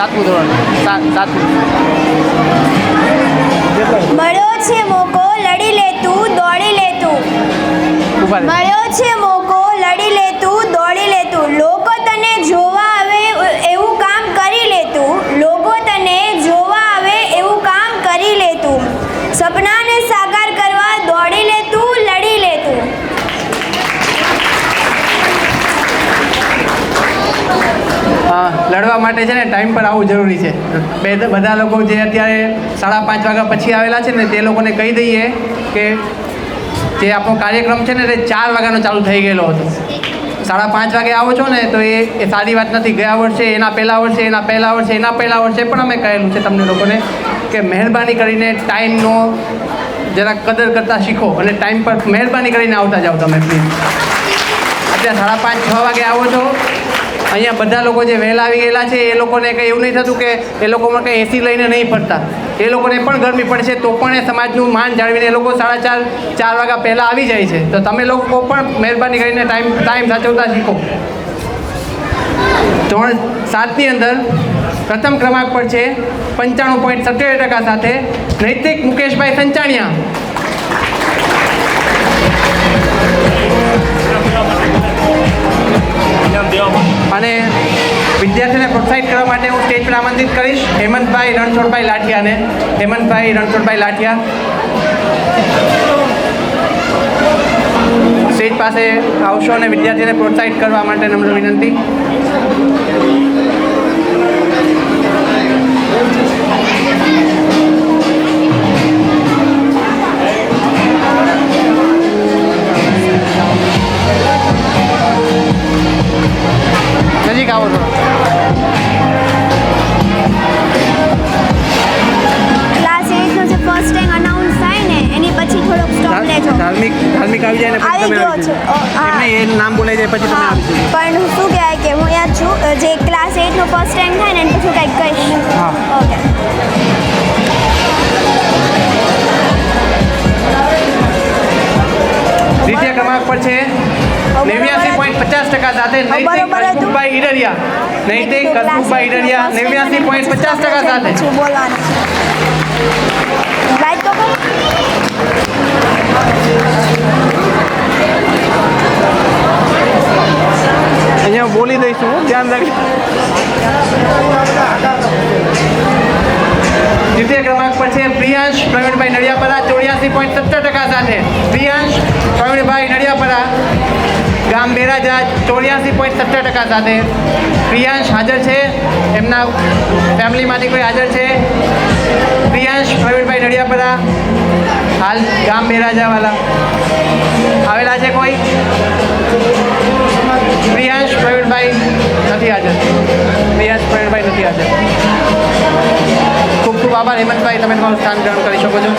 સાતમું ધોરણ સાતમું. મળ્યો છે મોકો લડી લે તું દોડી લે તું. ઉભા રહે. મળ્યો છે મોકો લડી લે તું દોડી લે તું. લોકો તને જોવા આવે એવું કામ કરી લે તું. લોકો તને જોવા આવે એવું કામ કરી લે તું. સપનાને સાકાર કરવા દોડી લે તું લડી લે તું. લડવા માટે છે ને ટાઈમ પર આવવું જરૂરી છે. બધા લોકો જે અત્યારે 5:30 વાગ્યા પછી આવેલા છે ને તે લોકોને કહી દઈએ કે જે આપણો કાર્યક્રમ છે ને તે 4 વાગ્યાનો ચાલુ થઈ ગયેલો હતો. 5:30 વાગે આવો છો ને તો એ સારી વાત નથી. ગયા વર્ષે એના પહેલા વર્ષે પણ અમે કહેલું છે તમને લોકોને કે મહેરબાની કરીને ટાઈમનો જરાક કદર કરતાં શીખો અને ટાઈમ પર મહેરબાની કરીને આવતા જાઓ તમે પ્લીઝ. અત્યારે 5:30-6 વાગે આવો છો. અહીંયા બધા લોકો જે વહેલા આવી ગયેલા છે એ લોકોને કંઈ એવું નહીં થતું કે એ લોકોમાં કંઈ એસી લઈને નહીં ફરતા. એ લોકોને પણ ગરમી પડશે તો પણ એ સમાજનું માન જાળવીને એ લોકો 4:30 વાગ્યા પહેલાં આવી જાય છે. તો તમે લોકો પણ મહેરબાની કરીને ટાઈમ સાચવતા શીખો. ધોરણ 7ની અંદર પ્રથમ ક્રમાંક પર છે 95.77% સાથે નૈતિક મુકેશભાઈ સંચાણિયા. અને વિદ્યાર્થીઓને પ્રોત્સાહિત કરવા માટે હું સ્ટેજ પર આમંત્રિત કરીશ હેમંતભાઈ રણછોડભાઈ લાઠિયાને. હેમંતભાઈ રણછોડભાઈ લાઠિયા સ્ટેજ પાસે આવશો અને વિદ્યાર્થીઓને પ્રોત્સાહિત કરવા માટે નમ્ર વિનંતી. નજીક આવો થોડો. ક્લાસ 8નો જે ફર્સ્ટ ટાઈમ અનાઉન્સ થાય ને એની પછી થોડોક સ્ટોપ લેજો. ધાર્મિક આવી જાય ને પછી તમે આવી ગયો છે. એમને એ નામ બોલાઈ જાય પછી તમે હા, આવી જજો. પણ શું કહેવાય કે હું યાદ છું જે ક્લાસ 8નો ફર્સ્ટ ટાઈમ થાય ને એની પછી કંઈક કહીશ. હા. ઓકે. દ્વિતીય ક્રમાંક પર છે 89.50% સાથે નૈતિક હસમુખભાઈ ઈડરિયા. નૈતિક હસમુખભાઈ ઈડરિયા 89.50% સાથે. શું બોલવાનું લાઈટ તો કરો. અહીંયા બોલી દઈશું ધ્યાન રાખજો. દ્વિતીય ક્રમાંક પર છે પ્રિયાંશ પ્રવીણભાઈ નડિયાપરા 84.70% સાથે. પ્રિયાંશ પ્રવીણભાઈ નડિયાપરા ગામ બેરાજા 84.70% સાથે. પ્રિયાંશ હાજર છે? એમના ફેમિલીમાંથી કોઈ હાજર છે? પ્રિયાંશ પ્રવીણભાઈ નડિયાપરા હાલ ગામ બેરાજાવાળા આવેલા છે કોઈ? પ્રિયાંશ પ્રવીણભાઈ નથી હાજર. ખૂબ ખૂબ આભાર હેમંતભાઈ, તમે તમારું સ્થાન ગ્રહણ કરી શકો છો.